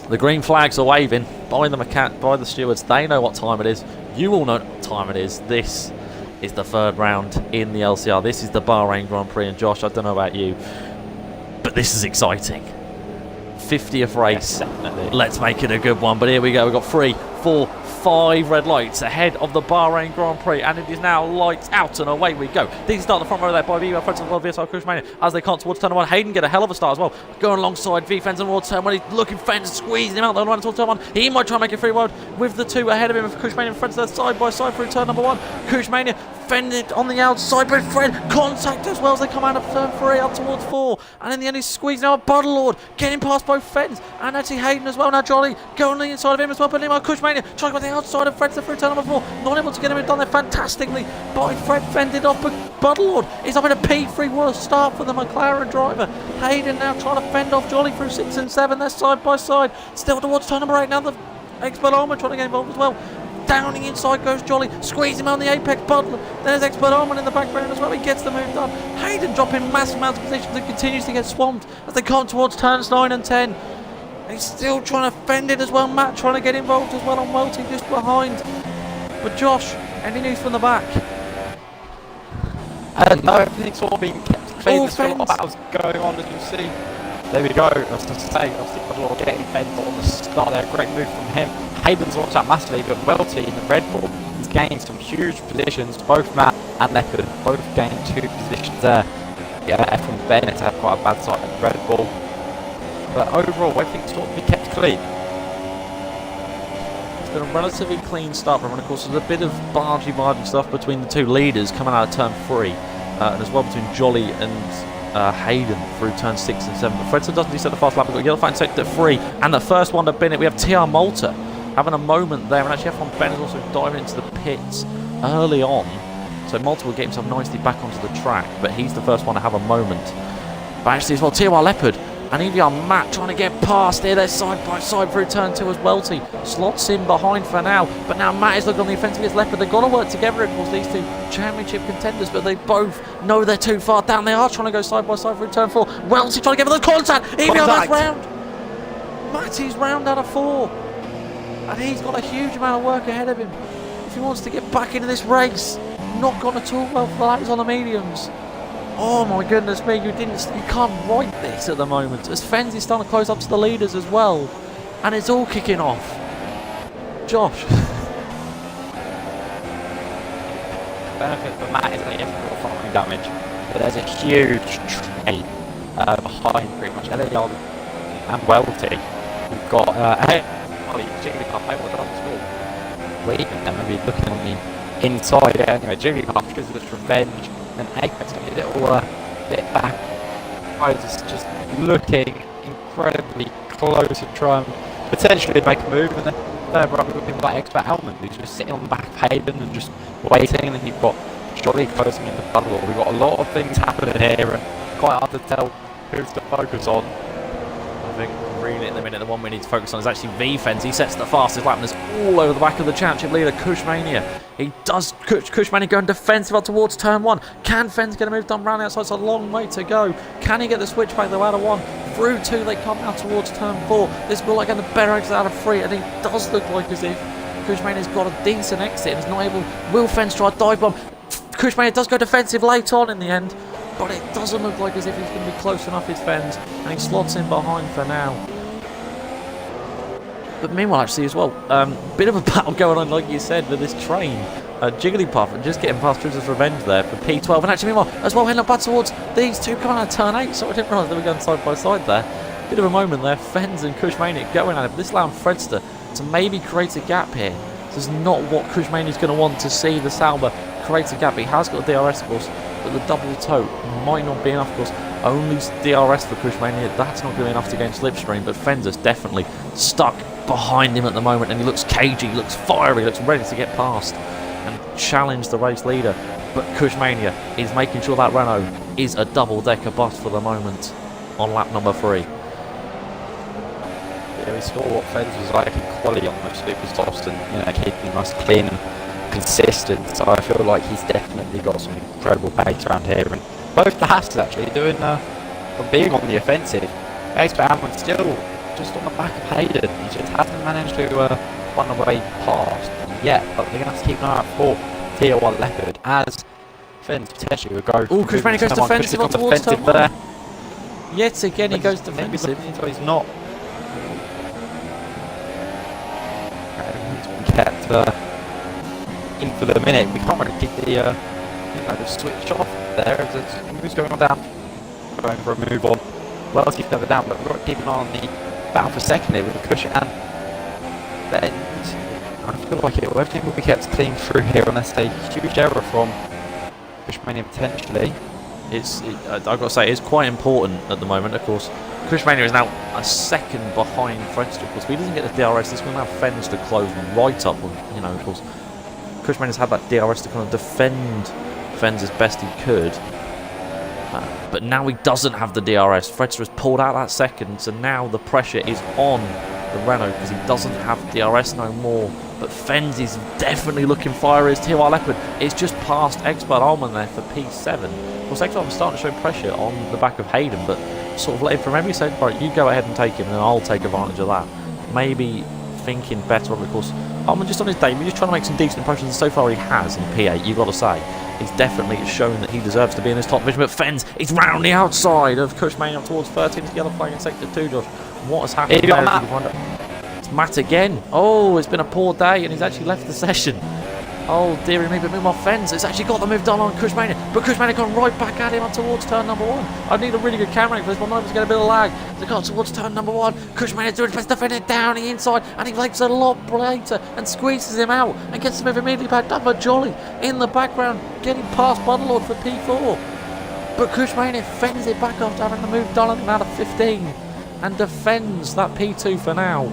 The green flags are waving by the stewards. They know what time it is. You all know what time it is. This is the third round in the LCR. This is the Bahrain Grand Prix. And Josh, I don't know about you, but this is exciting. 50th race. Definitely. Let's make it a good one. But here we go. We've got 3, 4, 5 red lights ahead of the Bahrain Grand Prix, and it is now lights out and away we go. These start the front row there by VFens front of the VSR Codemasters as they can't towards turn 1. Hayden get a hell of a start as well, going alongside VFens towards turn 1. He's looking Fens, squeezing him out the line towards turn 1. He might try and make it free wide with the 2 ahead of him. Codemasters in front of their side by side through turn number 1. Codemasters fended on the outside, but Fred contact as well as they come out of turn 3 up towards 4, and in the end he's squeezing out Buddlelord, getting past both Fens and actually Hayden as well. Now Jolly going on the inside of him as well, but meanwhile Codemasters trying to go on the outside of Fred through turn number 4, not able to get him done there fantastically by Fred, fended off, but Buddlelord is up in a P3. What a start for the McLaren driver. Hayden now trying to fend off Jolly through 6 and 7, they're side by side, still towards turn number 8. Now the Expert Armour trying to get involved as well. Down the inside goes Jolly, squeeze him on the apex. Butler, there's Expert Armour in the background as well. He gets the move done. Hayden dropping massive amounts of positions and continues to get swamped as they come towards turns 9 and 10. He's still trying to fend it as well. Matt trying to get involved as well on Welty just behind. But Josh, any news from the back? No, everything's all been kept clean. There's still a lot of battles going on, as you see. There we go. I was going to say, obviously, Buddlelord getting fed on the start there. Great move from him. Hayden's watched out massively, but Welty in the Red Bull has gained some huge positions. Both Matt and Leopard both gained 2 positions there. Yeah, F1 Bennett had quite a bad start in the Red Bull. But overall, everything's sort of been kept clean. It's been a relatively clean start, and of course there's a bit of bargy stuff between the 2 leaders coming out of turn 3, and as well between Jolly and Hayden through turn 6 and 7. But Fredson doesn't set the fast lap. We've got yellow flag set at 3, and the first one to Bennett. We have TR Malta having a moment there, and actually F1 Bennett also diving into the pits early on. So Malta will get himself nicely back onto the track, but he's the first one to have a moment. But actually as well, TR Leopard and EVR Matt trying to get past here. They're side by side through turn 2 as Welty slots in behind for now. But now Matt is looking on the offensive against Leopard. They've got to work together, of course, these 2 championship contenders, but they both know they're too far down. They are trying to go side by side through turn 4. Welty trying to get for the contact. EVR that's round. Matty's round out of 4. And he's got a huge amount of work ahead of him if he wants to get back into this race. Not gone at all well for the lads on the mediums. Oh my goodness me, you can't write this at the moment, as Fens is starting to close up to the leaders as well, and it's all kicking off. Josh. Benefit for Matt is that he hasn't got firing damage, but there's a huge train behind pretty much LCR and Welty. We've got Jigglypuff able to score. Leaving them, maybe looking on the inside. Anyway, Jigglypuff because of this revenge, and Apex maybe a little bit back. Guys just looking incredibly close and trying potentially make a move, and then third right we've got like Expert Almond who's just sitting on the back of Hayden and just waiting, and then you've got Jolly closing in the puddle. We've got a lot of things happening here and quite hard to tell who's to focus on. I think really at the minute the one we need to focus on is actually VFens. He sets the fastest lap and is all over the back of the championship leader Cushmania. He does Cushmania going defensive up towards turn 1. Can Fens get a move done round the outside? It's a long way to go. Can he get the switch back though out of 1? Through 2 they come out towards turn 4. This will like getting the better exit out of 3, and it does look like as if Cushmania's got a decent exit and is not able. Will Fens try a dive bomb? Cushmania does go defensive late on in the end, but it doesn't look like as if he's going to be close enough his Fens, and he slots in behind for now. But meanwhile, actually, as well, bit of a battle going on, like you said, with this train. Jigglypuff just getting past Triz's Revenge there for P12. And actually, meanwhile, as well, heading up back towards these 2 coming out of turn 8. So I didn't realise they were going side by side there. Bit of a moment there. Fens and Cushmania going at it. But this allowing Fredster to maybe create a gap here. This is not what Cushmania's going to want to see the Sauber create a gap. He has got a DRS, of course, but the double toe might not be enough, of course. Only DRS for Cushmania. That's not going to be enough to gain slipstream, but Fender's definitely stuck behind him at the moment, and he looks cagey, he looks fiery, he looks ready to get past and challenge the race leader. But Cushmania is making sure that Renault is a double-decker bus for the moment on lap number 3. Yeah, we saw what Fens was like in quali on those super softs, and keeping us clean and consistent. So I feel like he's definitely got some incredible pace around here, and both the Hasts actually doing being on the offensive. Expert Almond still just on the back of Hayden. He just hasn't managed to run away past yet, but they're going to have to keep an eye out for Tier 1 Leopard as Fens potentially will go. Oh, Chris Manning goes defensive on towards turn 1. Yet again, he goes defensive. He's not. He's been kept in for the minute. We can't really keep the switch off there. Who's going on down? Going for a move on. Well, keep further down, but we've got to keep an eye on the battle for second here with the cushion and then I feel like everything will be kept clean through here unless a huge error from Cushmania potentially. I've got to say, it's quite important at the moment, of course. Cushmania is now a second behind French, of course. If he doesn't get the DRS, this will now Fens to close right up. Of course, Cushmania's had that DRS to kind of defend Fens as best he could. But now he doesn't have the DRS. Fredster has pulled out that second, so now the pressure is on the Renault because he doesn't have DRS no more. But Fens is definitely looking fiery as Tier 1 Leopard. It's just past Expert Alman there for P7. Of course, Expert Alman's starting to show pressure on the back of Hayden, but sort of let him from every side. Right, you go ahead and take him, and then I'll take advantage of that. Maybe thinking better of it, of course. Alman just on his day, we're just trying to make some decent impressions, and so far he has in P8, you've got to say. He's definitely shown that he deserves to be in this top division, but Fens is round the outside of Cushmania up towards 13 together playing in Sector 2, Josh. What has happened there? It's Matt again. Oh, it's been a poor day and he's actually left the session. Oh dearie me, but meanwhile Fens has actually got the move done on Cushmania, but Cushmania gone right back at him up towards turn number 1. I need a really good camera for this one, otherwise get a bit of lag. They got towards turn number 1. Cushmania doing his best to defend it down the inside, and he legs a lot later and squeezes him out and gets the move immediately back done by Jolly in the background, getting past Buddlelord for P4. But Cushmania fends it back after having the move done on him out of 15 and defends that P2 for now.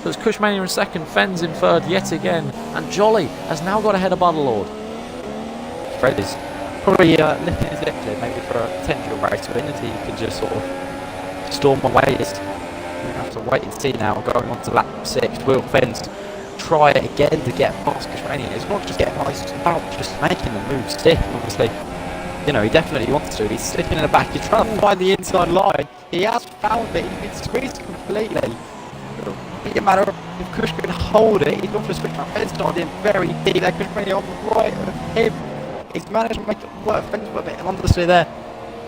So it's Cushmania in second, Fens in third yet again, and Jolly has now got ahead of Buddlelord. Fred is probably licking his lips here, maybe for a potential race win, as he can just sort of storm away. We're going to have to wait and see now, going on to lap 6. Will Fens try it again to get past Cushmania? It's not just getting past, it's about just making the move stick. Obviously, he definitely wants to. He's slipping in the back, he's trying to find the inside line. He has found it, he's been squeezed completely. It doesn't matter if Kush can hold it, he's not just switching up. Fens started in very deep there, Cushmania on the right of him. He's managed to make it work. Fens were a bit understood there.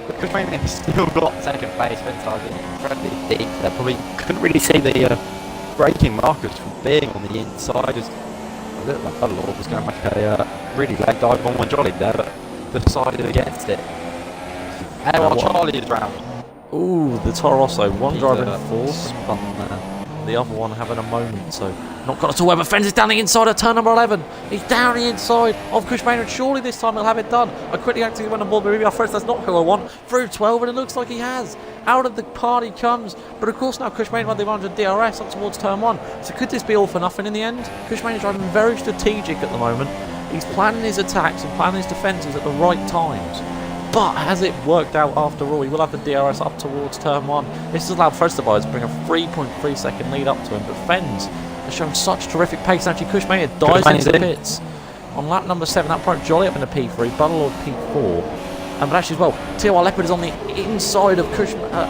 But Cushmania has still got second place. Fens started incredibly deep. They probably couldn't really see the braking markers from being on the inside. As it looked like Buddlelord was going to make a really leg dive on one Jolly there, but decided against it. And while Charlie is round. Ooh, the Torosso. One driver in fourth. The other one having a moment, so not got it to where, but Fens is down the inside of turn number 11. He's down the inside of Cushmania, and surely this time he'll have it done. I quickly actively went on board, but maybe our first, that's not who I want. Through 12, and it looks like he has. Out of the party comes, but of course now Cushmania had the advantage of DRS up towards turn 1. So could this be all for nothing in the end? Cushmania's driving very strategic at the moment. He's planning his attacks and planning his defences at the right times. But has it worked out after all? He will have the DRS up towards turn 1. This has allowed Frösterberg to bring a 3.3 second lead up to him, but Fens has shown such terrific pace. Actually, Cushmania dives into the pits on lap number 7. That brought Jolly up into P3, Buddlelord P4. But actually as well, Tier 1 Leopard is on the inside of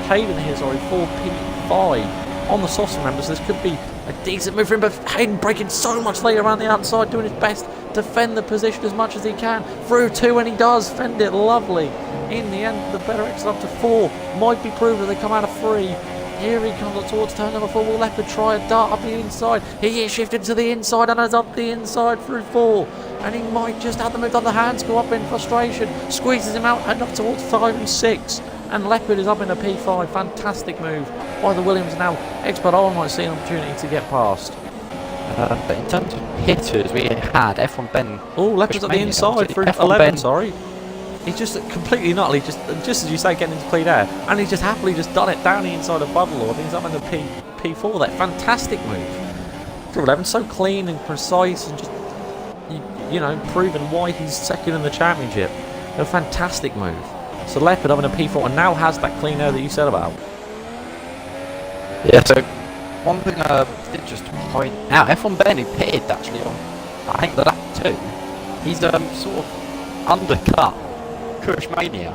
Hayden here, sorry, for P5 on the softs, remember, so this could be a decent move for him, but Hayden breaking so much later around the outside, doing his best to fend the position as much as he can. Through 2, and he does fend it lovely. In the end, the better exit up to 4 might be proved as they come out of 3. Here he comes up towards turn number 4. Will Leopard try a dart up the inside? He is shifted to the inside and is up the inside through 4. And he might just have the move on the hands go up in frustration. Squeezes him out and up towards 5 and 6. And Leopard is up in a P5. Fantastic move by the Williams now. Expert Owen might see an opportunity to get past. But in terms of hitters, we had F1 Ben. Oh, Leopard's at the inside through F1 11, Ben. sorry. He's just completely nuttly, just as you say, getting into clean air. And he's just happily just done it down the inside of Buddlelord. He's up in the P4 there. Fantastic move. Through 11, so clean and precise and just, proving why he's second in the championship. A fantastic move. So Leopard up in a P4 and now has that clean air that you said about. Yeah, so one thing I did just point out, F1 Ben, who pitted actually on, I think, the lap 2, he's sort of undercut Cushmania,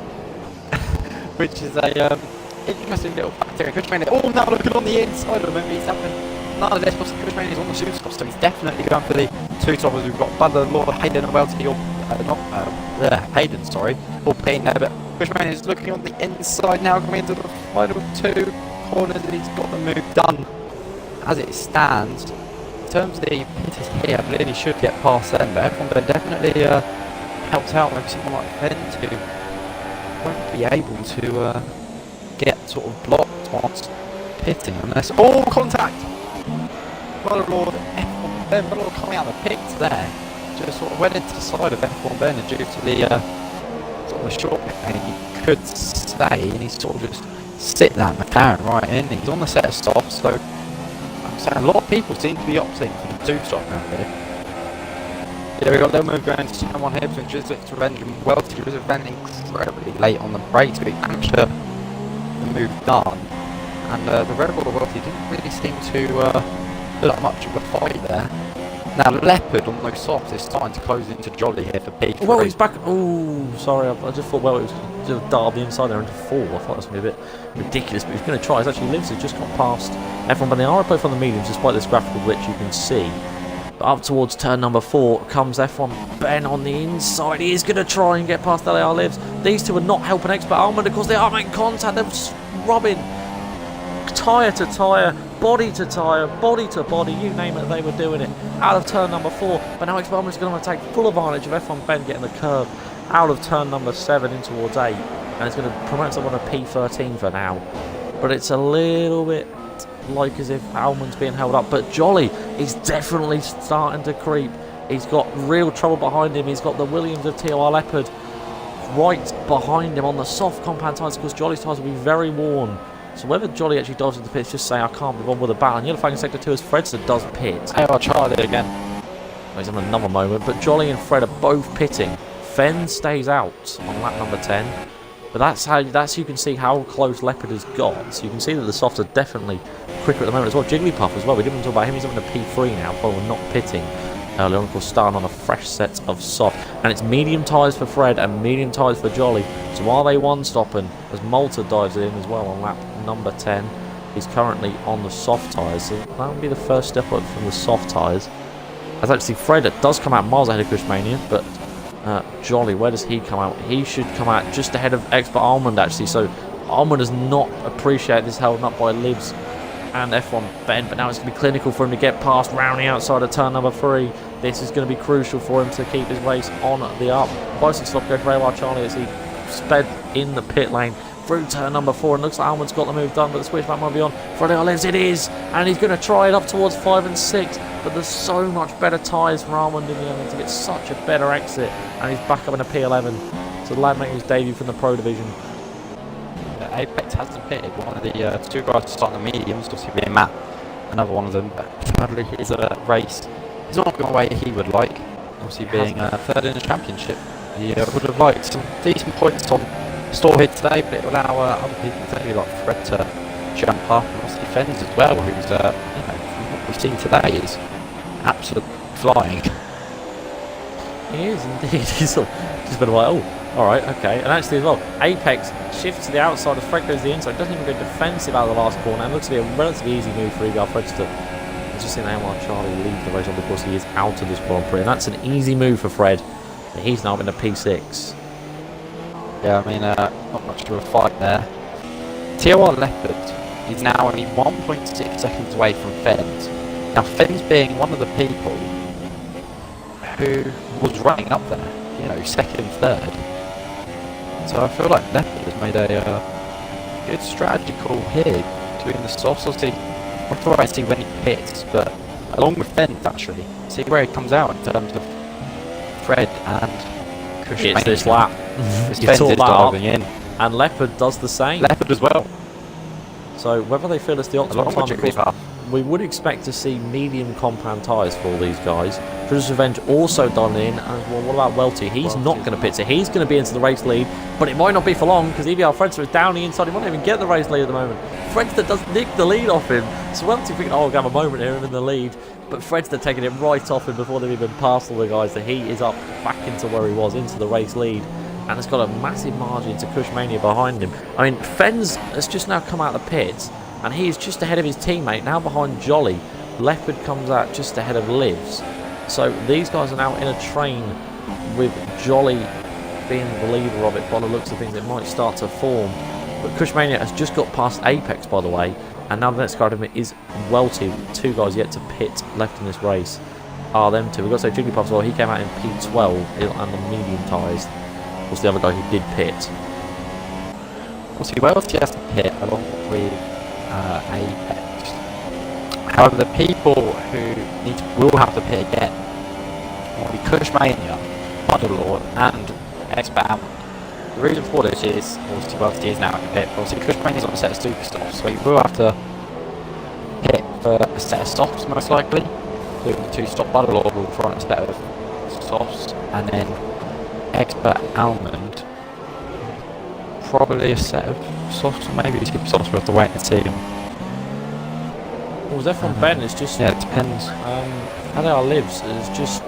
which is a interesting little fact here. Cushman, oh, now looking on the inside of him, he's having none of this. Cushman is on the shoe stop, so he's definitely going for the two stoppers. We've got Butler, Lord, Hayden, and Welty, Hayden, sorry, all pain there, but Cushman is looking on the inside now, coming into the final two corners, and he's got the move done. As it stands, in terms of the pitters here, I believe he should get past them, but everyone definitely helps out. Maybe someone like Fenn too won't be able to get sort of blocked whilst pitting unless contact. Well, Lord, F1 Ben, but coming out of the pits there, just sort of went into the side of F1 Ben, and due to the sort of the short pit lane, you could say, and he's sort of just sit that McLaren right in. He's on the set of stops, so I'm saying a lot of people seem to be opting for the two-stop now here. Yeah, we've got a little move going to turn one here between Drizzlick's Revenge and Welty. Revenge incredibly late on the brakes, but he managed to the move done. And the Red Bull Welty didn't really seem to do that much of a fight there. Now Leopard on those softs is starting to close into Jolly here for P3. Well, he's back. Oh, sorry, I just thought it was going to dart the inside there into 4. I thought that was going to be a bit ridiculous, but he's going to try. He's actually lives. He's just got past everyone, but they are both on the mediums, despite this graphical glitch you can see. But up towards turn number 4 comes F1 Ben on the inside. He is going to try and get past LCR Lives. These two are not helping Expert Almond because they are making contact. They're just rubbing tyre to tyre, body to tyre, body to body, you name it, they were doing it. Out of turn number 4, but now Expert Almond is going to take full advantage of F1 Ben getting the curve out of turn number 7 in towards 8, and it's going to promote someone a P13 for now. But it's a little bit like as if Almond's being held up, but Jolly is definitely starting to creep. He's got real trouble behind him. He's got the Williams of TOR Leopard right behind him on the soft compound tyres, because Jolly's tyres will be very worn. So whether Jolly actually dives into the pits, just say I can't move on with a battle. And yellow flag in sector 2 as Fredster does pit. They are Charlie again. Well, he's having another moment, but Jolly and Fred are both pitting. Fenn stays out on lap number 10. But that's you can see how close Leopard has got. So you can see that the softs are definitely quicker at the moment as well. Jigglypuff as well. We didn't talk about him. He's having a P3 now, probably not pitting. Earlier on, of course, starting on a fresh set of soft. And it's medium tyres for Fred and medium tyres for Jolly. So while they one-stopping, as Malta dives in as well on lap number 10, he's currently on the soft tyres. So that would be the first step up from the soft tyres. As actually Fred does come out miles ahead of Cushmania, but Jolly, where does he come out? He should come out just ahead of Expert Almond, actually. So Almond does not appreciate this held up by Libs and F1 Ben, but now it's going to be clinical for him to get past rounding outside of turn number 3. This is going to be crucial for him to keep his race on the up. Bison stop goes very well, Charlie, as he sped in the pit lane through turn number 4, and looks like Almond's got the move done, but the switchback might be on. Freddie Lives, it is, and he's going to try it up towards 5 and 6, but there's so much better tyres for Almond in the end to get such a better exit, and he's back up in a P11. So the lad making his debut from the Pro Division. Apex has pitted one of the 2 guys to start in the mediums, obviously being Matt, another one of them, but sadly his race is not going the way he would like, obviously being 3rd in the championship. He would have liked some decent points on store here today, but it will allow other people, maybe like Fred, to jump up, and obviously Fens as well, who's, you know, from what we've seen today, is absolutely flying. He is indeed. He's just been like, oh, alright, okay. And actually as well, Apex shifts to the outside as Fred goes to the inside. Doesn't even go defensive out of the last corner. And looks to be a relatively easy move for Eagle Fredster. He's just seen LCR Charlie leave the race on because he is out of this Grand Prix. And that's an easy move for Fred. But he's now in a P6. Yeah, I mean, not much of a fight there. TOR Leopard is now only 1.6 seconds away from Fens. Now, Fens being one of the people who was running up there, you know, 2nd, 3rd. So I feel like Leopard has made a good strategy call here between the softs. Obviously, I'll try and see when he hits, but along with Fens actually, see where he comes out in terms of Fred and Cushman. It's this lap. Fens is diving in. And Leopard does the same. Leopard as well. So whether they feel it's the optimal time, we would expect to see medium compound tyres for all these guys. Drizzle's Revenge also done in, and well, what about Welty? He's not going to pit, so he's going to be into the race lead, but it might not be for long because EVR Fredster is down the inside. He might not even get the race lead at the moment. Fredster does nick the lead off him, so Welty thinking, oh, I'll have a moment here, I'm in the lead, but Fredster taking it right off him before they've even passed all the guys, so he is up back into where he was, into the race lead. and has got a massive margin to Cushmania behind him. I mean, Fens has just now come out of the pits, and he is just ahead of his teammate, now behind Jolly. Leopard comes out just ahead of Livs. So these guys are now in a train with Jolly being the leader of it. By the looks of things, it might start to form. But Cushmania has just got past Apex, by the way, and now the next car is Welty. 2 guys yet to pit left in this race are them two. We've got to say Jigglypuff as well. He came out in P12 and the medium tyres. Was the other guy who did pit. Obviously, Welty has to pit along with Apex. However, the people who will have to pit again will be Cushmania, Underlord, and Expert Ammo. The reason for this is, obviously, Welty is now in the pit, but obviously Cushmania is on a set of super stops, so he will have to pit for a set of stops, most likely. Doing the 2-stop Underlord will try a set of stops, and then Expert Almond, probably a set of softs, or maybe skip softs. We'll have to wait and see him. Well, F1 Ben is just... Yeah, it depends. LCR Livs is just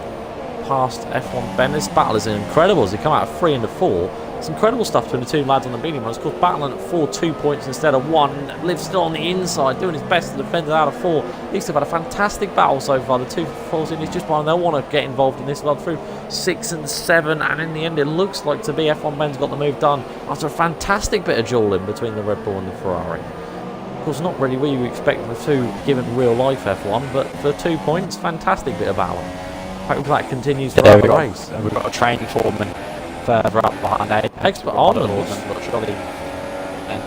past F1 Ben. This battle is incredible as they come out of 3 into 4. It's incredible stuff between the 2 lads on the medium runs. Of course, battling at 4, 2 points instead of 1. Livs still on the inside, doing his best to defend it out of 4. These have had a fantastic battle so far. The 2 falls in, he's just one. They'll want to get involved in this well through 6 and 7, and in the end, it looks like to be F1 Ben's got the move done after a fantastic bit of dueling between the Red Bull and the Ferrari. Of course, not really what you expect the 2 given real life F1, but for 2 points, fantastic bit of battle. Hope that continues throughout the race. We've got a train foreman further up behind Apex. Expert Arnold. And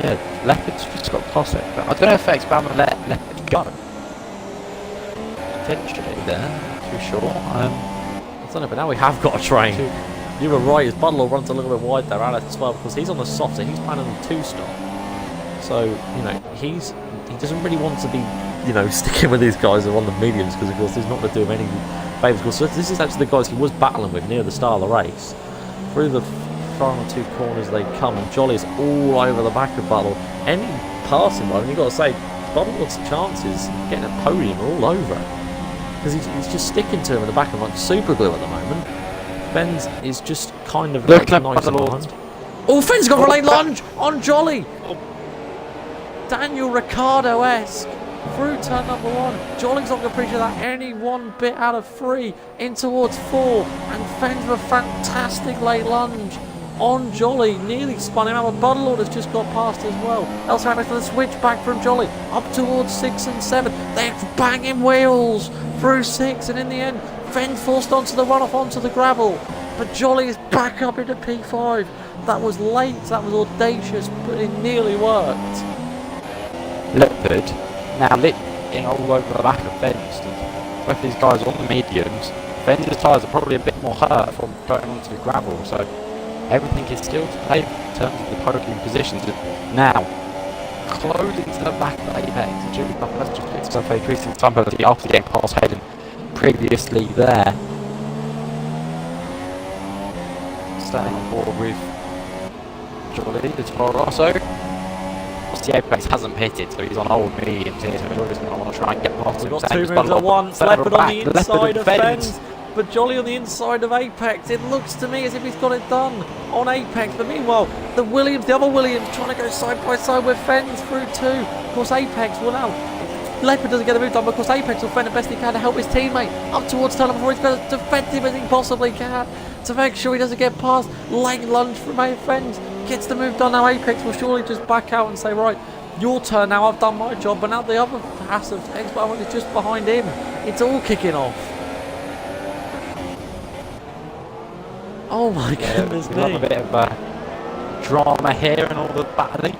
yeah, Leopard's just got past it. But I don't know if Expert Arnold let Leopard go. Potentially there, too sure. I don't know, but now we have got a train. You were right, his Buddle runs a little bit wide there, Alex, as well, because he's on the soft, so he's planning on 2-stop. So, you know, he doesn't really want to be, you know, sticking with these guys who are on the mediums, because, of course, he's not going to do him any favours. So this is actually the guys he was battling with near the start of the race. Through the final 2 corners they come, and Jolly's all over the back of Buttle. Any passing one, you've got to say, Buttle's chances of getting a podium are all over it. Because he's just sticking to him in the back of like super glue at the moment. Benz is just kind of like nice and behind. Oh, Finn's got a late lunge on Jolly! Daniel Ricciardo-esque through turn number 1. Jolly's not going to appreciate that any one bit out of 3 in towards 4, and Fens with a fantastic late lunge on Jolly, nearly spun him out. But Buddlelord has just got past as well. LCR for the switch back from Jolly up towards 6 and 7. They're banging wheels through 6, and in the end, Fens forced onto the runoff onto the gravel. But Jolly is back up into P5. That was late, that was audacious, but it nearly worked. Leopard now lit in all over the back of Fens. Both these guys are on the mediums. Fens' tyres are probably a bit more hurt from going onto the gravel, so everything is still to play in terms of the podium positions. Now, closing to the back of Apex, and Jigglypuff has just picked up a increasing time penalty after getting past Hayden previously there. Staying on board with Jolly, the Toro Rosso. The Apex hasn't pitted, so he's on old mediums here, so Jolly's going to want to try and get past him. We've got 2 moves at once. Leopard on the inside of Fens, but Jolly on the inside of Apex. It looks to me as if he's got it done on Apex, but meanwhile, the other Williams, trying to go side by side with Fens through 2. Of course, Apex will now. Leopard doesn't get the move done, but of course, Apex will fend the best he can to help his teammate up towards turn number 4. He's going to defend him as he possibly can to make sure he doesn't get past. Late lunge from Fens. Gets the move done. Now Apex will surely just back out and say, right, your turn now, I've done my job. But now the other passive Expert is just behind him. It's all kicking off. Oh my goodness me. We love a bit of drama here and all the battling.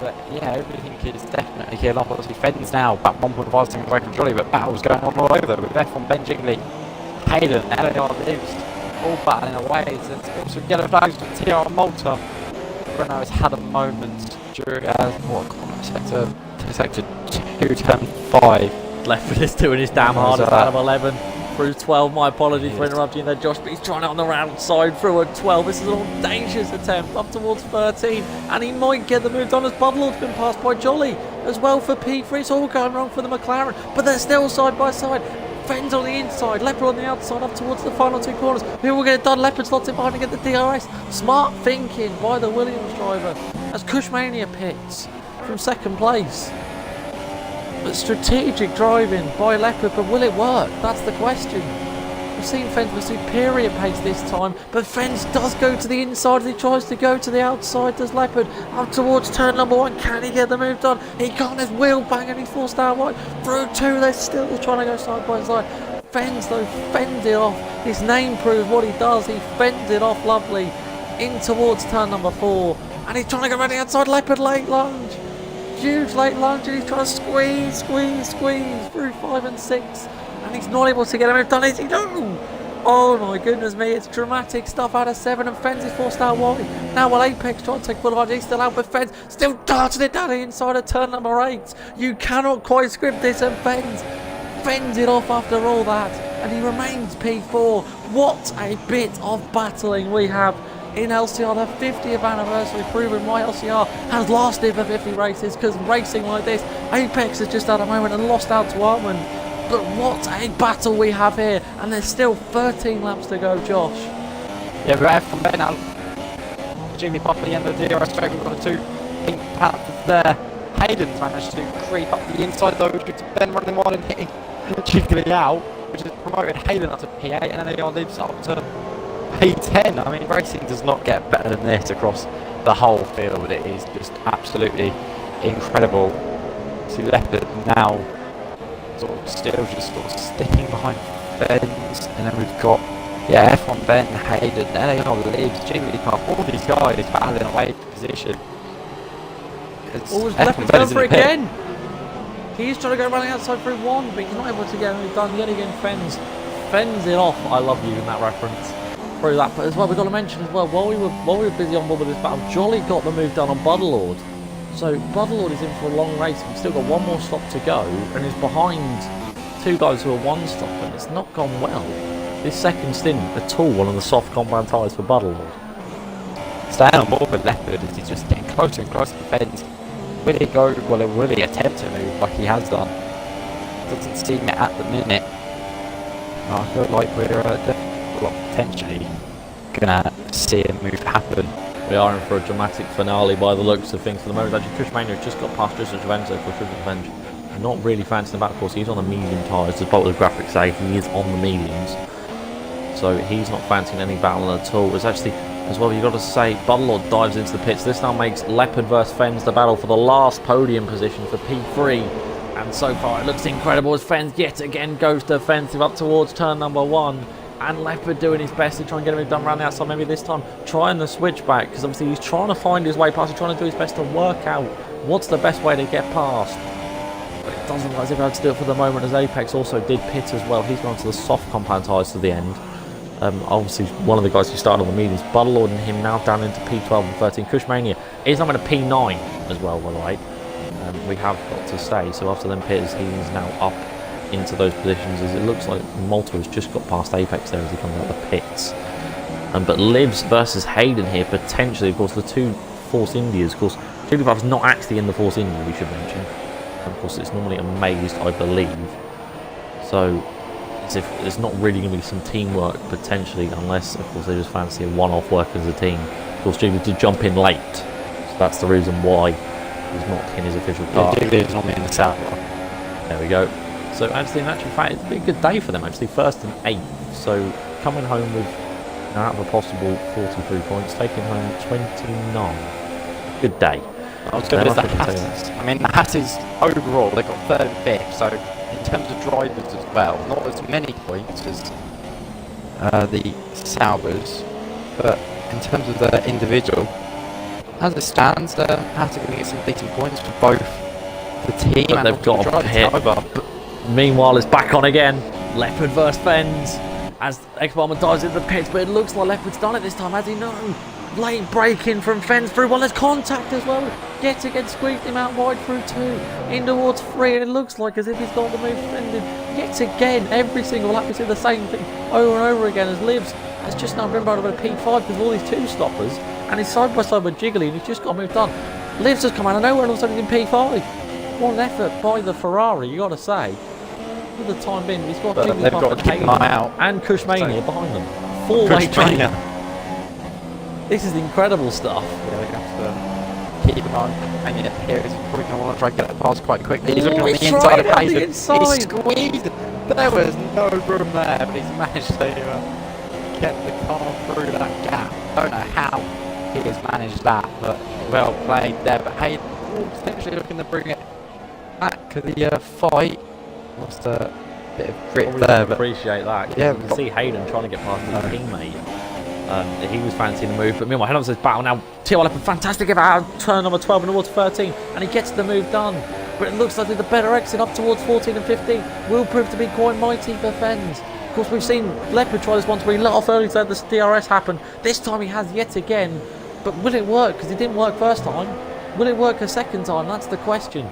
But yeah, everything is definitely here. Obviously, Fens now about 1.5 seconds away from Jolly, but battle's going on all over with F1 Ben Jiggly, Hayden, LCR Livs, all battling away. There's also yellow flags from TR Malta. Renault has had a moment during sector 2, turn 5. Leopard is doing his damn hardest out of 11 through 12. My apologies for interrupting there, Josh, but he's trying it on the round side through a 12. This is an audacious attempt up towards 13, and he might get the move done as Buddle's been passed by Jolly as well for P3. It's all going wrong for the McLaren, but they're still side by side. Fens on the inside, Leopard on the outside, up towards the final 2 corners. Who will get it done? Leopard slots in behind to get the DRS. Smart thinking by the Williams driver as Cushmania pits from 2nd place. But strategic driving by Leopard, but will it work? That's the question. We've seen Fens with superior pace this time, but Fens does go to the inside as he tries to go to the outside. Does Leopard up towards turn number 1? Can he get the move done? He can't. There's wheel bang and he's forced out wide. Through 2, they're still trying to go side by side. Fens though fends it off. His name proves what he does. He fends it off lovely in towards turn number 4, and he's trying to go around the outside. Leopard late lunge, huge late lunge, and he's trying to squeeze through 5 and 6. And he's not able to get him done, is he? No! Oh my goodness me, it's dramatic stuff out of 7, and Fens is forced out wide. Now will Apex try to take full advantage, he's still out, but Fens still darting it down the inside of turn number 8. You cannot quite script this, and Fens fends it off after all that, and he remains P4. What a bit of battling we have in LCR, the 50th anniversary, proving why LCR has lasted for 50 races, because racing like this, Apex has just had a moment and lost out to Armand. But what a battle we have here, and there's still 13 laps to go, Josh. Yeah, we're F1 there now. Jimmy Pop at the end of the DRS track. We've got a 2 pink path there. Hayden's managed to creep up the inside though, which is Ben running wide and hitting Jiggly out, which has promoted Hayden up to P8, and then they are lives up to P10. I mean, racing does not get better than this across the whole field. It is just absolutely incredible. See Leopard now still just sticking behind Fens, and then we've got F1 Ben, Hayden, LAR Lives, Jiggly Pop, all these guys battling away for position. Always Leopard's going for it again. He's trying to go running outside through 1, but he's not able to get it done yet again. Fens it off. I love using that reference through that, but as well we've got to mention as well, while we were busy on board with this battle, Jolly got the move done on Buddlelord. So Buddlelord is in for a long race. We've still got 1 more stop to go, and is behind 2 guys who are 1 stop, and it's not gone well. This second stint at all, one of the soft compound tyres for Buddlelord. Staying on board with Leopard as he's just getting closer and closer to Fens. Will he go, well, will he attempt to move like he has done? Doesn't seem it at the minute. I feel like we're potentially gonna see a move happen. We are in for a dramatic finale by the looks of things for the moment. Actually, Cushmania has just got past Tristan Travenzo for Tristan Travenzo. Not really fancying the back, of course. He's on the medium tyres, despite what the graphics say. He is on the mediums. So he's not fancying any battle at all. It's actually, as well, you've got to say, Buddlelord dives into the pits. This now makes Leopard versus Fens the battle for the last podium position for P3. And so far, it looks incredible as Fens yet again goes defensive up towards turn number 1. And Leopard doing his best to try and get him done around the outside, maybe this time trying the switchback, because obviously he's trying to find his way past, he's trying to do his best to work out what's the best way to get past. But it doesn't look as if he had to do it for the moment, as Apex also did pit as well. He's gone to the soft compound tyres to the end. Obviously one of the guys who started on the mediums, Buddlelord, and him now down into P12 and 13. Cushmania is now in a P9 as well, by the way. We have got to say, so after them pits, he's now up into those positions, as it looks like Malta has just got past Apex there as he comes out of the pits. But Libs versus Hayden here, potentially, of course, the 2 Force Indias. Of course, Jigglypuff's not actually in the Force India, we should mention. Of course, it's normally Amazed, I believe. So, as if there's not really going to be some teamwork, potentially, unless, of course, they just fancy a one-off work as a team. Of course, Jiggly did jump in late, so that's the reason why he's not in his official car. Yeah, Jiggly is normally in the south. There we go. So actually, in actual fact, it's been a good day for them, actually, 1st and 8th. So coming home with, out of a possible 43 points, taking home 29. Good day. I was going to say the Hatters. I mean, the Hatters overall, they got 3rd and 5th, so in terms of drivers as well, not as many points as the Saubers, but in terms of the individual, as it stands, the Hatters are going to get some decent points for both the team but and they've got the a pit. Meanwhile, it's back on again. Leopard versus Fens as X-Bomber dives into the pits, but it looks like Leopard's done it this time, has he? No. Late break-in from Fens through 1. There's contact as well. Yet again, squeezed him out wide through 2. In towards 3, and it looks like as if he's got the move defended. Yet again, every single lap we see the same thing over and over again as Livs has just now been brought over to P5 because of all these 2 stoppers, and he's side by side with Jiggly, and he's just got moved done. Livs has come out of nowhere and all of a sudden he's in P5. What an effort by the Ferrari, you got to say. for the time being. He's got They've got to keep an eye out. And Kushmania behind them. Four-way train. This is incredible stuff. Yeah, they have to keep an eye. And yeah, here he's probably going to want to try and get that pass quite quickly. He's looking on the inside of Hayden. He's squeezed. There was no room there, but he's managed to get the car through that gap. I don't know how he has managed that, but well played there. But Hayden potentially looking to bring it back to the fight. Lost a bit of grip there, but appreciate that. Yeah, you can see Hayden trying to get past his teammate. He was fancying the move, but meanwhile, head on to this battle now. TR Leopard, fantastic about turn number 12 and towards 13, and he gets the move done. But it looks like the better exit up towards 14 and 15 will prove to be quite mighty for Fens. Of course, we've seen Leopard try this once where he let off early to let the DRS happen. This time he has yet again, but will it work? Because it didn't work first time. Will it work a second time? That's the question.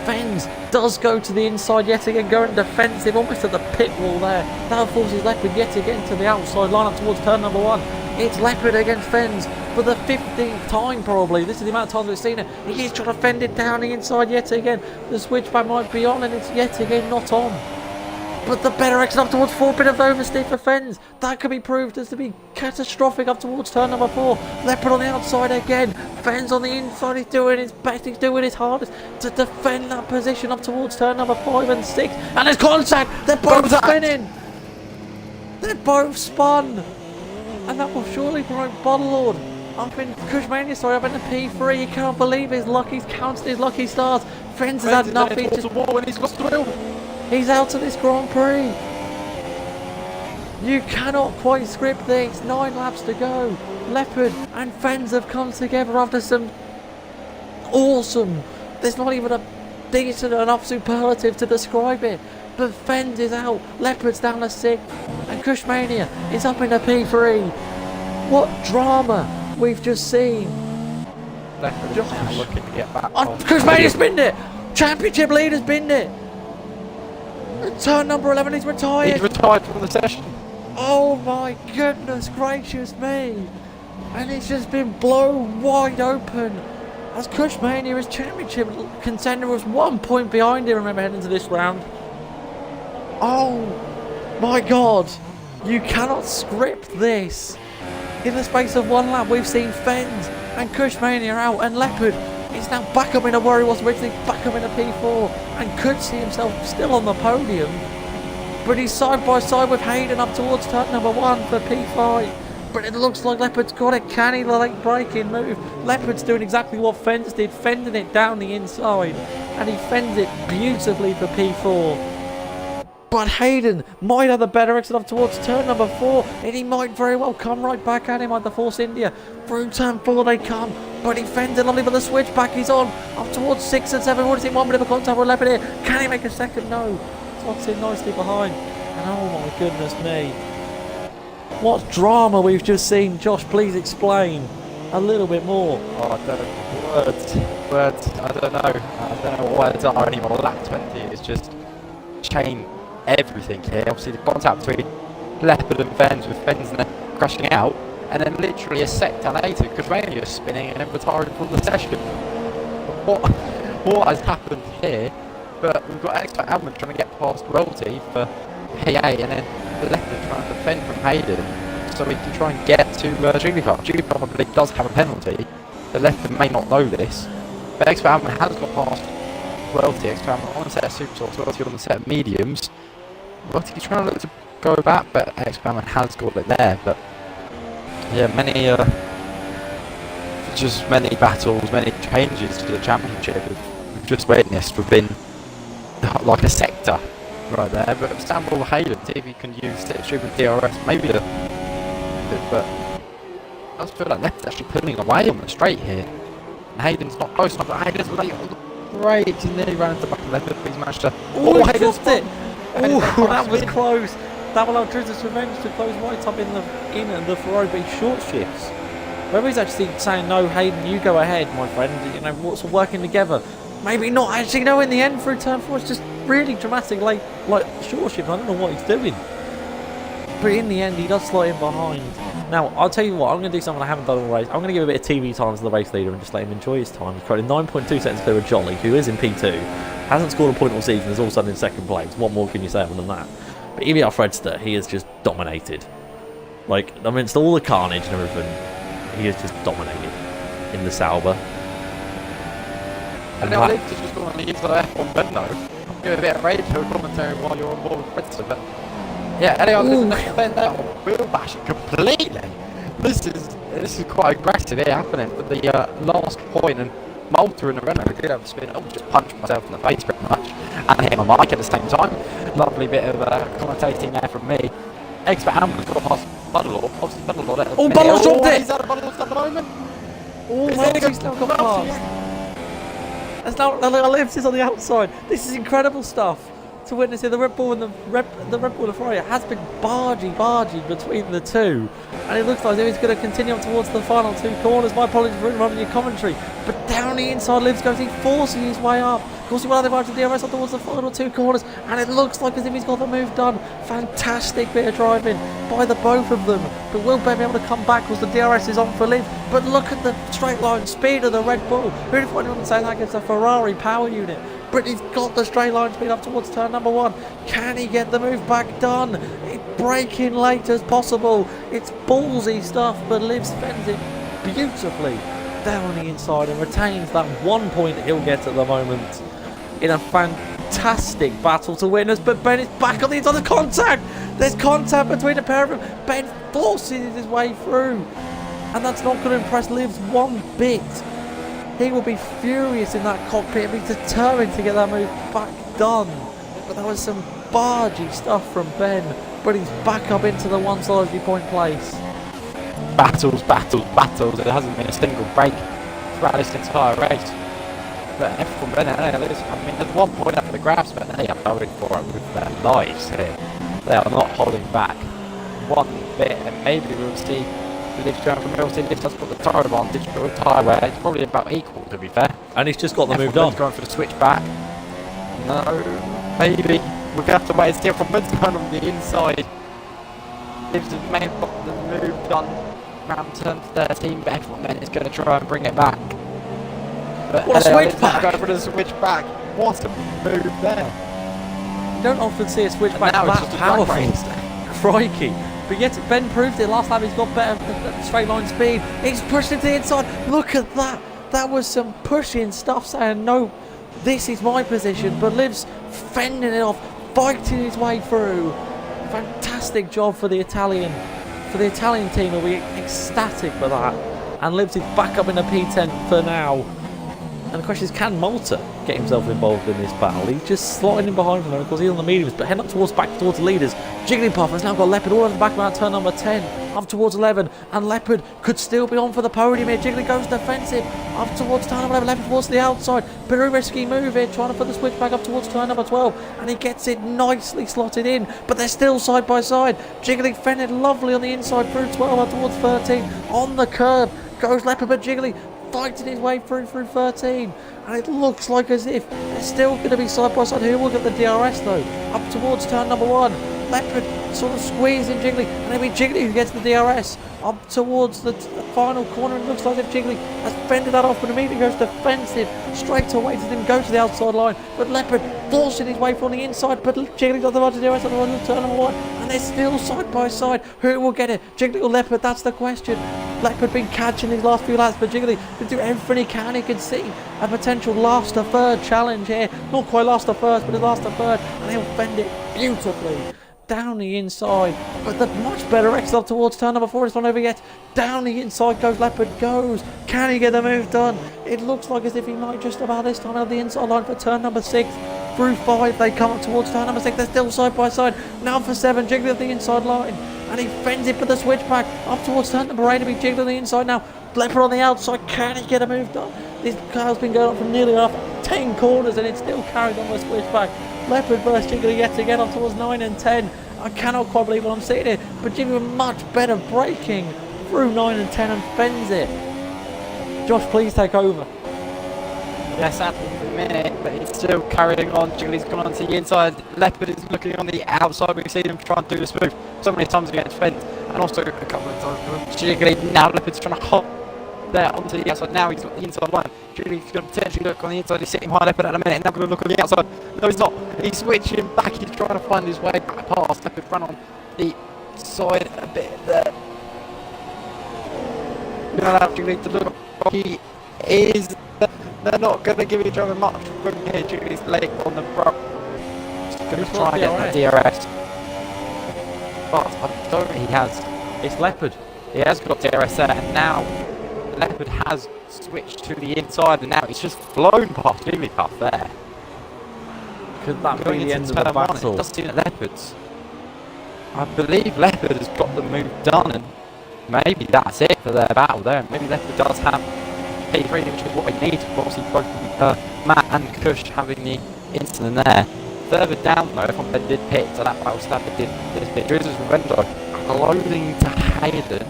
Fens does go to the inside yet again, going defensive, almost at the pit wall there. That forces Leopard yet again to the outside line up towards turn number 1. It's Leopard against Fens for the 15th time probably. This is the amount of times we've seen it. He is trying to fend it down the inside yet again. The switchback might be on and it's yet again not on. But the better exit up towards 4, bit of oversteer for Fens. That could be proved as to be catastrophic up towards turn number 4. Leopard on the outside again. Fens on the inside. He's doing his best. He's doing his hardest to defend that position up towards turn number 5 and 6. And there's contact. They're both spinning. They're both spun. And that will surely promote Bottlelord up in Kushmania, sorry, up in the P3. You can't believe his luck. He's counted his lucky stars. Fens has had nothing. He's lost the wheel. He's out of this Grand Prix. You cannot quite script this. 9 laps to go. Leopard and Fens have come together after some awesome. There's not even a decent enough superlative to describe it. But Fens is out. Leopard's down to 6th. And Kushmania is up in the P3. What drama we've just seen. Leopard is now looking to get back. Kushmania's binned it. Championship leader's binned it. Turn number 11, he's retired. He's retired from the session. Oh my goodness gracious me. And it's just been blown wide open. As Kushmania is championship contender, was 1 point behind him, remember, heading into this round. Oh my god. You cannot script this. In the space of 1 lap, we've seen Fens and Kushmania out, and Leopard is now back up in a where he was originally, back up in a P4, and could see himself still on the podium. But he's side by side with Hayden up towards turn number 1 for P5. But it looks like Leopard's got it. Can he, the late braking move? Leopard's doing exactly what Fens did, fending it down the inside, and he fends it beautifully for P4. But Hayden might have the better exit up towards turn number 4, and he might very well come right back at him at the Force India. Through turn 4 they come, but he fends it lovely, but the switchback is on up towards 6 and 7. What is it? 1 bit of a contact with Leopard here. Can he make a second? No. Slots in nicely behind. And oh my goodness me. What drama we've just seen. Josh, please explain a little bit more. Oh, I don't know. Words. I don't know. I don't know what words are anymore. Lap 20 is just chain everything here. Obviously the contact between Leopard and Fens, with Fens and then crashing out, and then literally a sector later Kushmania spinning and then retiring from the session. What has happened here? But we've got Expert Almond trying to get past Royalty for P8, and then the Leopard trying to defend from Hayden so we can try and get to Jigglypuff. Jigglypuff, I believe, does have a penalty. The Leopard may not know this, but Expert Almond has got past Royalty. Expert Almond on a set of super sorts, Royalty on a set of mediums. Royalty's trying to look to go back, but Expert Almond has got it there. But yeah, many battles, many changes to the championship we've just witnessed within like a sector right there. But stand by Hayden, see if he can use Slipstream and DRS, maybe a bit, but I just feel like Leopard's actually pulling away on the straight here. And Hayden's not close enough, but Hayden's late on the break. He nearly ran into the back of Leopard, but he's managed to... Oh, he dropped it! Oh, that was close. That will allow Drizzt's Revenge to close right up in the Ferrari short shifts. Whether he's actually saying, no, Hayden, you go ahead, my friend, you know, what's working together. Maybe not actually, no, in the end through turn 4, it's just really dramatic, like short shift. I don't know what he's doing. But in the end, he does slot in behind. Now, I'll tell you what, I'm going to do something I haven't done all race. I'm going to give a bit of TV time to the race leader and just let him enjoy his time. He's currently 9.2 seconds clear of Jolly, who is in P2. Hasn't scored a point all season, is all of a sudden in second place. What more can you say other than that? But EVR Fredster, he has just dominated. Like, amidst all the carnage and everything, he has just dominated in the Sauber. And I think just going to use the F1 bend though. Give a bit of radio commentary while you're on board with Fredster, but yeah, LCR doesn't defend that one. Wheel bash completely. This is quite aggressive here happening for the last point, and Malta and the Renault did have a spin. I just punched myself in the face pretty much, and hit my mic at the same time. Lovely bit of commentating there from me. Expert Hamlin's got past Buddelaw. Obviously Buddelaw there. Oh, Buddelaw dropped it! He's out of Buddelaw at the moment. Oh, Malta's now got past. That's now Lips is on the outside. This is incredible stuff to witness here. The Red Bull and the Red Bull and Ferrari has been barging between the two, and it looks like he's going to continue on towards the final two corners. My apologies for interrupting your commentary, but down the inside, Lips goes. He's forcing his way up. Of course, well, they've arrived at DRS up towards the final two corners, and it looks like as if he's got the move done. Fantastic bit of driving by the both of them, but will Ben be able to come back because the DRS is on for Liv? But look at the straight line speed of the Red Bull. Who'd have anyone say that against a Ferrari power unit? But he's got the straight line speed up towards turn number 1. Can he get the move back done? It's braking late as possible. It's ballsy stuff, but Liv spends it beautifully down the inside and retains that 1 point he'll get at the moment in a fantastic battle to witness. But Ben is back on the inside of contact. There's contact between the pair of them. Ben forces his way through, and that's not going to impress Livs one bit. He will be furious in that cockpit and be determined to get that move back done. But there was some bargy stuff from Ben, but he's back up into the one solitary point place. Battles. There hasn't been a single break throughout this entire race. But F1 Ben, I mean, there's 1 point up for the grabs, but they are going for it with their lives here. They are not holding back one bit, and maybe we'll see Liv going from Milton. Liv has got the tyre advantage, but with tyre wear, it's probably about equal, to be fair. And he's just got the move done. done. Going for the switch back. No, maybe. We're going to have to wait and see if Ben's going on the inside. Liv's may have got the move done around turn 13, but F1 is going to try and bring it back. But what a switch back! Going for the switch back. What a move there. You don't often see a switch back that powerful. Crikey. But yet Ben proved it last time. He's got better straight line speed. He's pushed it to the inside. Look at that. That was some pushing stuff saying, no, this is my position. But Liv's fending it off, fighting his way through. Fantastic job for the Italian. For the Italian team, will be ecstatic for that. And Livs is back up in the P10 for now. And the question is, can Malta get himself involved in this battle? He's just slotting in behind from them, of course he's on the mediums, but heading up back towards the leaders. Jigglypuff has now got Leopard all at the back of that turn number 10, up towards 11, and Leopard could still be on for the podium here. Jiggly goes defensive, up towards turn number 11, Leopard towards the outside, bit of a risky move here, trying to put the switch back up towards turn number 12, and he gets it nicely slotted in, but they're still side by side. Jiggly fended lovely on the inside through 12, up towards 13, on the curb goes Leopard, but Jiggly fighting his way through 13, and it looks like as if they're still going to be side by side. Who will get the DRS though? Up towards turn number 1, Leopard sort of squeezing Jiggly, and it'll be Jiggly who gets the DRS up towards the final corner. It looks like as if Jiggly has fended that off, but immediately goes defensive straight away to him go to the outside line, but Leopard forcing his way from the inside, but Jiggly got the right to DRS on turn number 1, and they're still side by side. Who will get it, Jiggly or Leopard? That's the question. Leopard been catching his last few laps, but Jiggly can do everything he can. He can see a potential last to third challenge here. Not quite last to first, but his last to third, and he'll fend it beautifully down the inside. But the much better exit up towards turn number 4 is not over yet. Down the inside goes Leopard, goes. Can he get the move done? It looks like as if he might just about this time out the inside line for turn number 6. Through 5, they come up towards turn number 6. They're still side by side. Now for 7, Jiggly at the inside line, and he fends it for the switchback up towards turn number 8 to be Jiggly on the inside now. Leopard on the outside. Can he get a move done? This car's been going on from nearly off 10 corners, and it's still carried on the switchback. Leopard versus Jiggly yet again up towards 9 and 10. I cannot quite believe what I'm seeing here, but Jiggly with much better braking through 9 and 10 and fends it. Josh, please take over. Yes, at the minute, but he's still carrying on. Jiggly's gone on to the inside. Leopard is looking on the outside. We've seen him try and do this move so many times against fence, and also a couple of times with Jiggly. Now Leopard's trying to hold there onto the outside. Now he's got the inside line. Julian's going to potentially look on the inside. He's sitting high Leopard at a minute. Now going to look on the outside. No, he's not. He's switching back. He's trying to find his way back past. Leopard run on the side a bit there. Now allow Julian to look. He is. They're not going to give each other much room here. Julian's late on the front. He's going to try and get the DRS. But I don't think he has. It's Leopard. He has got DRS there, and now Leopard has switched to the inside, and now he's just flown past Jigglypuff there. Could that Going be the end into of the turn one, battle? it does seem that Leopard's. I believe Leopard has got the move done, and maybe that's it for their battle there. Maybe Leopard does have P3, which is what we need. Obviously, both Matt and Kush having the incident there. Further down though, if I did pit, so that battle stabber did this bit. Drizzle's Revendo closing to Hayden,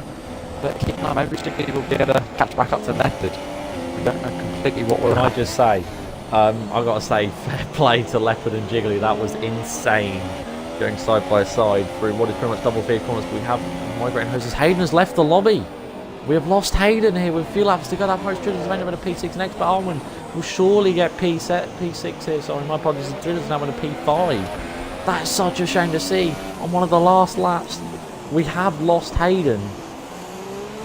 but keep an eye, maybe Jiggly will be able to catch back up to Leopard. We don't know completely what will Can I happen. just say, I've got to say, fair play to Leopard and Jiggly. That was insane, going side by side through what is pretty much double field corners. We have migrating hoses. Hayden has left the lobby. We have lost Hayden here with few laps to go. That most Drizzle's Revendo with a P6 next, but Armin will surely get P6 here. Sorry, my apologies. Drizzle's now with a P5. That is such a shame to see on one of the last laps. We have lost Hayden,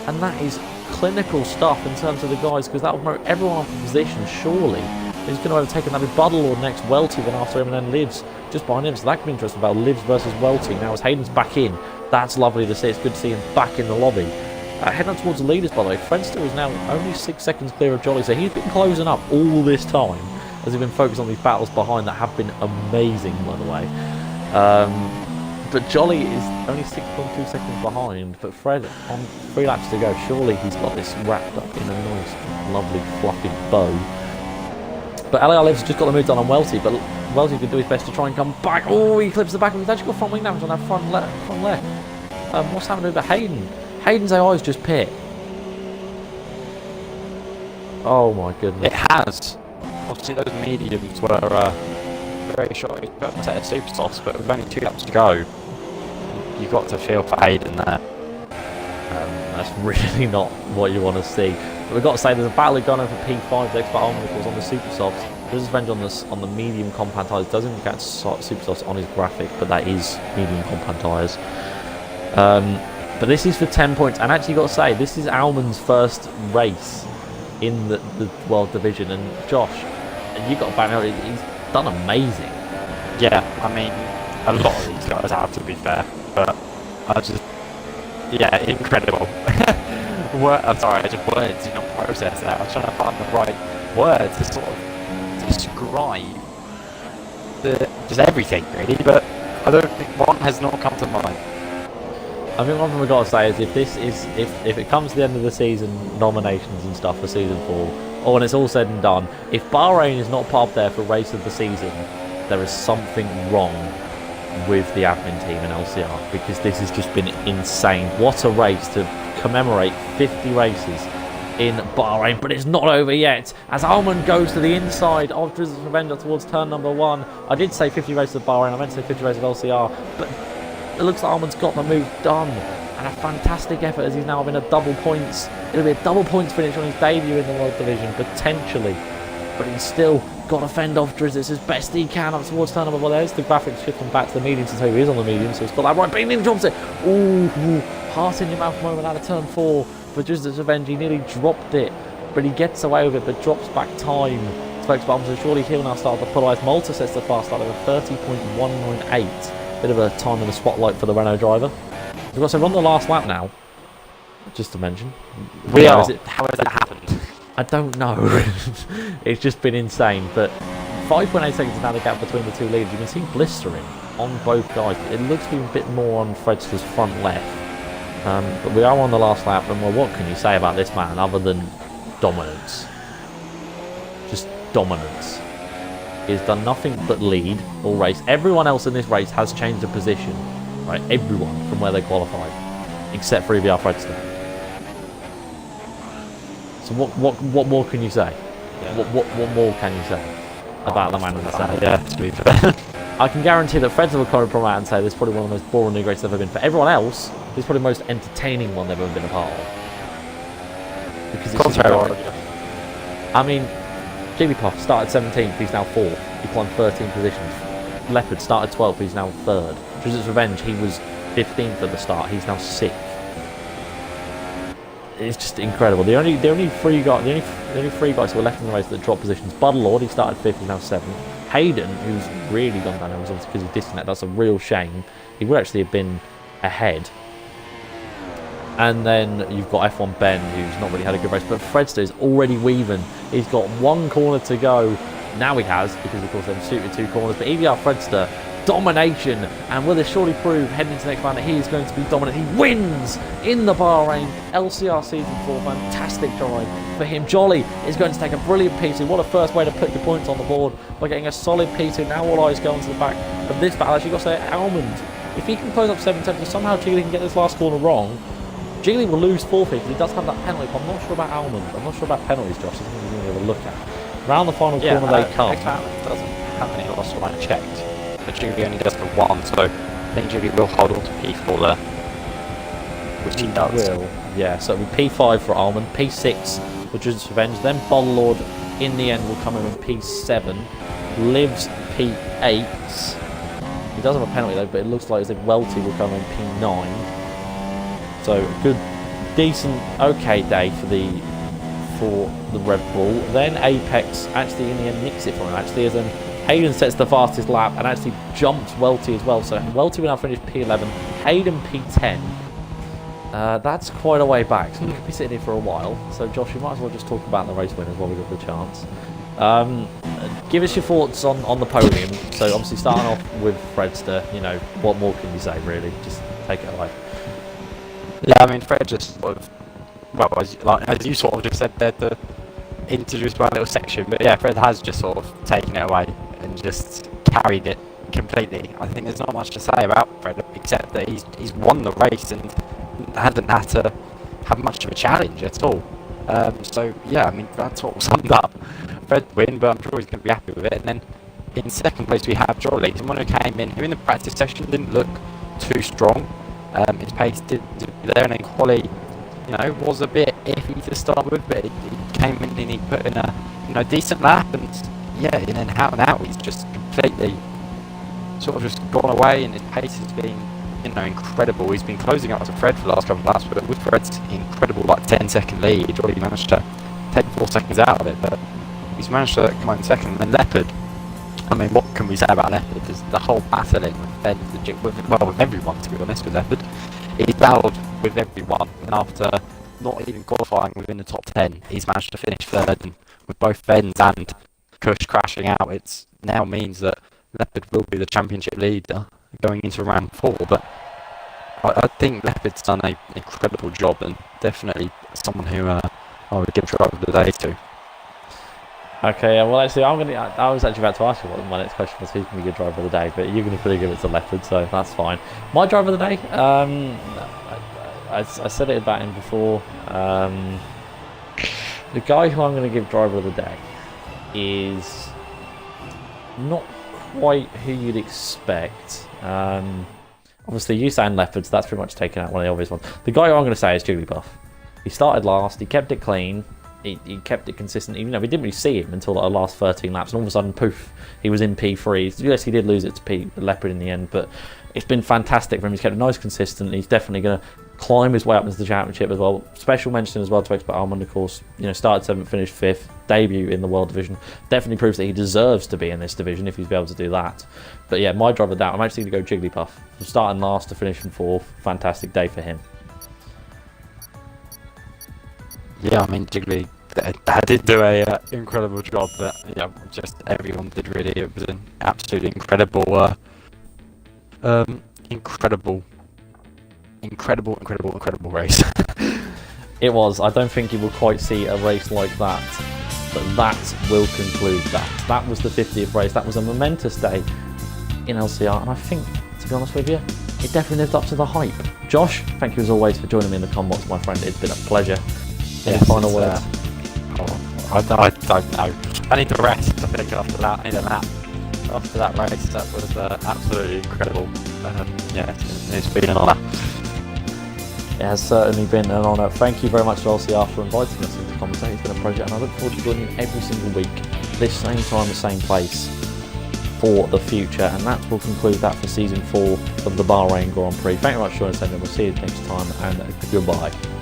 and that is clinical stuff in terms of the guys, because that will promote everyone off the position, surely. He's going to overtake another Buddle next, Welty then after him, and then Livs just behind him. So that could be interesting about Livs versus Welty. Now as Hayden's back in, that's lovely to see. It's good to see him back in the lobby. Heading on towards the leaders, by the way. Frenster is now only 6 seconds clear of Jolly, so he's been closing up all this time as he's been focused on these battles behind that have been amazing, by the way. But Jolly is only 6.2 seconds behind, but Fred on 3 laps to go. Surely he's got this wrapped up in a nice, lovely, fluffy bow. But LAR Liv's just got the move done on Welty, but Welty could do his best to try and come back. Oh, he clips the back of his. He's actually got front wing damage on that front left. What's happening with Hayden? Hayden's AI is just pit. Oh my goodness. It has. Obviously those mediums were very short. He's got a set of super softs, but with only 2 laps to go, you've got to feel for Hayden there. That's really not what you want to see. But we've got to say there's a battle going on for P5 next battle on the super softs. There's a revenge on the medium compound tyres. Doesn't get super softs on his graphic, but that is medium compound tyres. But this is for 10 points, and actually got to say, this is Alman's first race in the World Division, and Josh, you got to back out, he's done amazing. Yeah, I mean, a lot of these guys have, to be fair, but I just, yeah, incredible. I'm sorry, I just words did not process that. I was trying to find the right word to sort of describe just everything, really, but I don't think one has not come to mind. I think one thing we've got to say is if it comes to the end of the season, nominations and stuff for Season 4, or when it's all said and done, if Bahrain is not part there for Race of the Season, there is something wrong with the admin team in LCR, because this has just been insane. What a race to commemorate 50 races in Bahrain, but it's not over yet as Alman goes to the inside of Drizzle's Revenge towards turn number 1. I did say 50 races of Bahrain, I meant to say 50 races of LCR, but it looks like Alman's got the move done, and a fantastic effort as he's now having a double points. It'll be a double points finish on his debut in the World Division, potentially, but he's still got to fend off Drizzle as best he can up towards turn number 1. There's the graphics shifting back to the medium since he is on the medium, so he's got that right, but he nearly drops it. Ooh, heart in your mouth moment out of turn 4 for Drizzle's Revenge. He nearly dropped it, but he gets away with it, but drops back time. Folks, but so surely he'll now start to pull out. Malta sets the fast start of a 30.198. Bit of a time in the spotlight for the Renault driver. We've got to run the last lap now, just to mention. How has that happened? I don't know. It's just been insane, but 5.8 seconds is now the gap between the two leaders. You can see blistering on both guys. It looks to be a bit more on Fredster's front left. But we are on the last lap, and well, what can you say about this man other than dominance? Just dominance. He's done nothing but lead all race. Everyone else in this race has changed the position, right? Everyone from where they qualified, except for EBR Fredster. So what more can you say? Yeah. What more can you say about the man on the side? Yeah, to be fair. I can guarantee that Fredster will come out and say this is probably one of the most boring new races they've ever been. For everyone else, this is probably the most entertaining one they've ever been a part of. because it's just I mean, Jigglypuff started 17th, he's now 4th. He climbed 13 positions. Leopard started 12th, he's now 3rd. Drizzt's Revenge, he was 15th at the start, he's now 6th. It's just incredible. The only three guys who were left in the race that dropped positions. Budlord, he started 5th, he's now 7th. Hayden, who's really gone down, was obviously because of disconnect. That's a real shame. He would actually have been ahead. And then you've got F1 Ben, who's not really had a good race, but Fredster is already weaving. He's got 1 corner to go. Now he has, because of course they've suited 2 corners. But EVR Fredster, domination, and will this surely prove heading into the next round that he is going to be dominant? He wins in the Bahrain LCR Season 4. Fantastic drive for him. Jolly is going to take a brilliant P2. What a first way to put your points on the board by getting a solid P2. Now all eyes go onto the back of this battle. Actually, got to say, Almond, if he can close up 7 tenths, somehow Jiggly can get this last corner wrong. Jiggly will lose 4 feet because he does have that penalty, but I'm not sure about Almond. I'm not sure about penalties, Josh. That's something we're going to have a look at. Round the final corner they come. Doesn't have any lost when I checked. But Jiggly only does for 1, so I think Jiggly will hold on to P4 there. Which he does. Will. Yeah, so it'll be P5 for Almond, P6 for Drizzt's Revenge, then Bottlelord in the end will come in on P7, Lives P8. He does have a penalty though, but it looks like as if Welty will come in P9. So a good, decent, okay day for the Red Bull. Then Apex actually in the end nicks it for him. Actually, as in Hayden sets the fastest lap and actually jumps Welty as well. So Welty will now finish P11, Hayden P10. That's quite a way back, so we could be sitting here for a while. So Josh, you might as well just talk about the race winners while we've got the chance. Give us your thoughts on the podium. So obviously starting off with Fredster, you know, what more can you say really? Just take it away. Yeah, I mean, Fred just sort of, well, as you sort of just said there, to introduce one little section, but yeah, Fred has just sort of taken it away and just carried it completely. I think there's not much to say about Fred except that he's won the race and hasn't had to have much of a challenge at all. So yeah, I mean, that sort of summed up Fred's win, but I'm sure he's going to be happy with it. And then in second place we have Jolly, someone who came in, who in the practice session didn't look too strong. His pace did there, and then quali, you know, was a bit iffy to start with, but he came in and he put in a decent lap, and yeah, and then out and out he's just completely sort of just gone away, and his pace has been, you know, incredible. He's been closing up to Fred for the last couple of laps, but with Fred's incredible 10-second lead, he's already managed to take 4 seconds out of it, but he's managed to come out in second. And then Leopard, I mean, what can we say about Leopard? There's the whole battling with Fed, with everyone, to be honest, with Leopard. He's battled with everyone, and after not even qualifying within the top 10, he's managed to finish 3rd, and with both Vens and Kush crashing out, it now means that Leopard will be the championship leader going into round 4, but I think Leopard's done an incredible job, and definitely someone who I would give driver of the day to. Okay, well actually I was actually about to ask you what my next question was, who's going to be your driver of the day, but you're going to probably give it to Leopard, so that's fine. My driver of the day, I said it about him before, the guy who I'm going to give driver of the day is not quite who you'd expect. Obviously you saying Leopard, so that's pretty much taken out one of the obvious ones. The guy who I'm going to say is Jigglypuff. He started last, he kept it clean, he kept it consistent. Even though we didn't really see him until the last 13 laps, and all of a sudden, poof, he was in P3. Yes, he did lose it to Leopard in the end, but it's been fantastic for him. He's kept it nice, consistent. He's definitely going to climb his way up into the championship as well. Special mention as well to Expert Almond, of course. You know, started 7th, finished 5th, debut in the World Division. Definitely proves that he deserves to be in this division if he's able to do that. But yeah, my driver of the day, I'm actually going to go Jigglypuff. From starting last to finishing 4th, fantastic day for him. Yeah, I mean, Jiggly did do a incredible job, but yeah, just everyone did really. It was an absolutely incredible race. It was. I don't think you will quite see a race like that, but that will conclude that. That was the 50th race. That was a momentous day in LCR, and I think, to be honest with you, it definitely lived up to the hype. Josh, thank you as always for joining me in the combox, my friend. It's been a pleasure. Any final words? I don't know. I need to rest, I think, after that. I need a nap. After that race, that was absolutely incredible. Yeah, it's been an honour. It has certainly been an honour. Thank you very much to LCR for inviting us into commentate. It's been a pleasure, and I look forward to joining you every single week, this same time, the same place, for the future. And that will conclude that for Season 4 of the Bahrain Grand Prix. Thank you very much for joining us, and we'll see you next time, and goodbye.